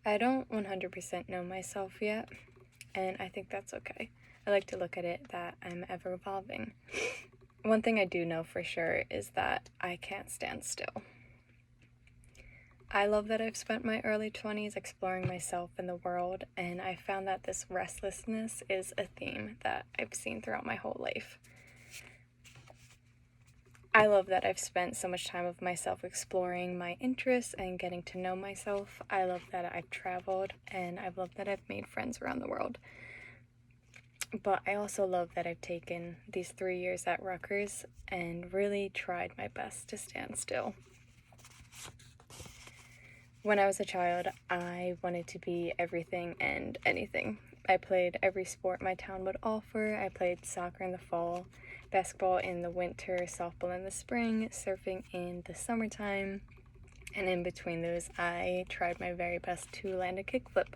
I don't 100% know myself yet, and I think that's okay. I like to look at it that I'm ever evolving. One thing I do know for sure is that I can't stand still. I love that I've spent my early 20s exploring myself and the world, and I found that this restlessness is a theme that I've seen throughout my whole life. I love that I've spent so much time of myself exploring my interests and getting to know myself. I love that I've traveled, and I love that I've made friends around the world. But I also love that I've taken these 3 years at Rutgers and really tried my best to stand still. When I was a child, I wanted to be everything and anything. I played every sport my town would offer. I played soccer in the fall, basketball in the winter, softball in the spring, surfing in the summertime, and in between those, I tried my very best to land a kickflip.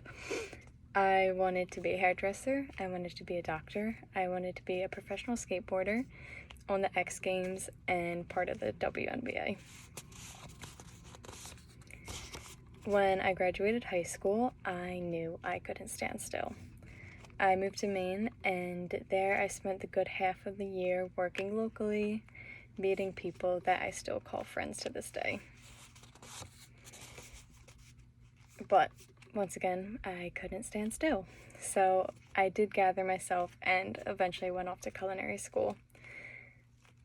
I wanted to be a hairdresser, I wanted to be a doctor, I wanted to be a professional skateboarder on the X Games and part of the WNBA. When I graduated high school, I knew I couldn't stand still. I moved to Maine, and there I spent the good half of the year working locally, meeting people that I still call friends to this day. But once again, I couldn't stand still. So I did gather myself and eventually went off to culinary school.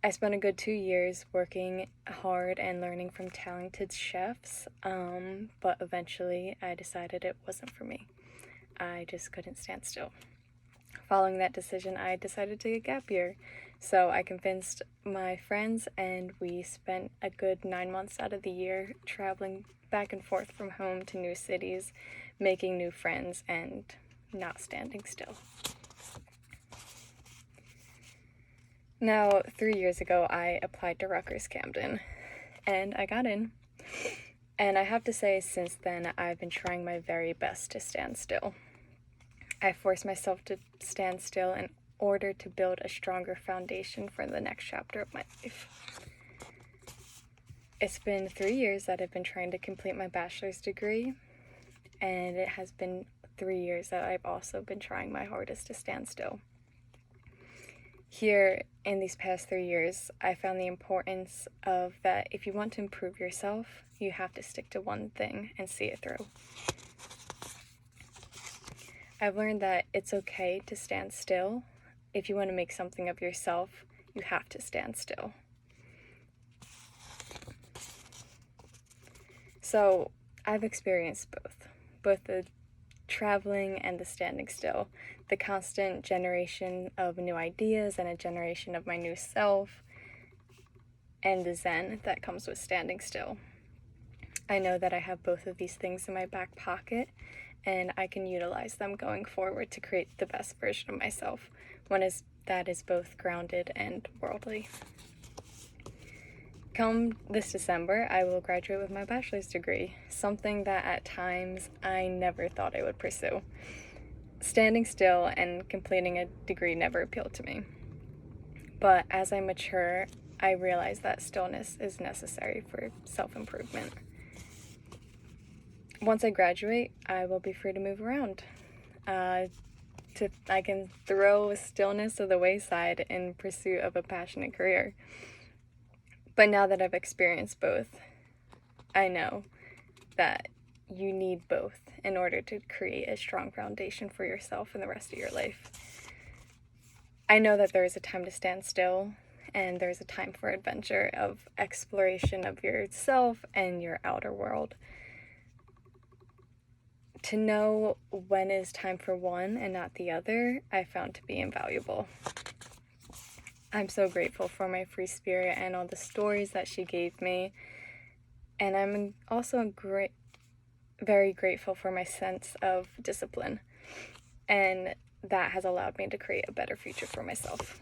I spent a good 2 years working hard and learning from talented chefs, but eventually I decided it wasn't for me. I just couldn't stand still. Following that decision, I decided to take a gap year. So I convinced my friends, and we spent a good 9 months out of the year traveling back and forth from home to new cities, making new friends, and not standing still. Now, 3 years ago, I applied to Rutgers Camden, and I got in. And I have to say, since then, I've been trying my very best to stand still. I forced myself to stand still in order to build a stronger foundation for the next chapter of my life. It's been 3 years that I've been trying to complete my bachelor's degree, and it has been 3 years that I've also been trying my hardest to stand still. Here, in these past 3 years, I found the importance of that if you want to improve yourself, you have to stick to one thing and see it through. I've learned that it's okay to stand still. If you want to make something of yourself, you have to stand still. So I've experienced both the traveling and the standing still, the constant generation of new ideas and a generation of my new self, and the zen that comes with standing still. I know that I have both of these things in my back pocket, and I can utilize them going forward to create the best version of myself, one that is both grounded and worldly. Come this December, I will graduate with my bachelor's degree, something that at times I never thought I would pursue. Standing still and completing a degree never appealed to me. But as I mature, I realize that stillness is necessary for self-improvement. Once I graduate, I will be free to move around. I can throw stillness to the wayside in pursuit of a passionate career. But now that I've experienced both, I know that you need both in order to create a strong foundation for yourself and the rest of your life. I know that there is a time to stand still, and there's a time for adventure, of exploration of yourself and your outer world. To know when is time for one and not the other, I found to be invaluable. I'm so grateful for my free spirit and all the stories that she gave me. And I'm also very grateful for my sense of discipline. And that has allowed me to create a better future for myself.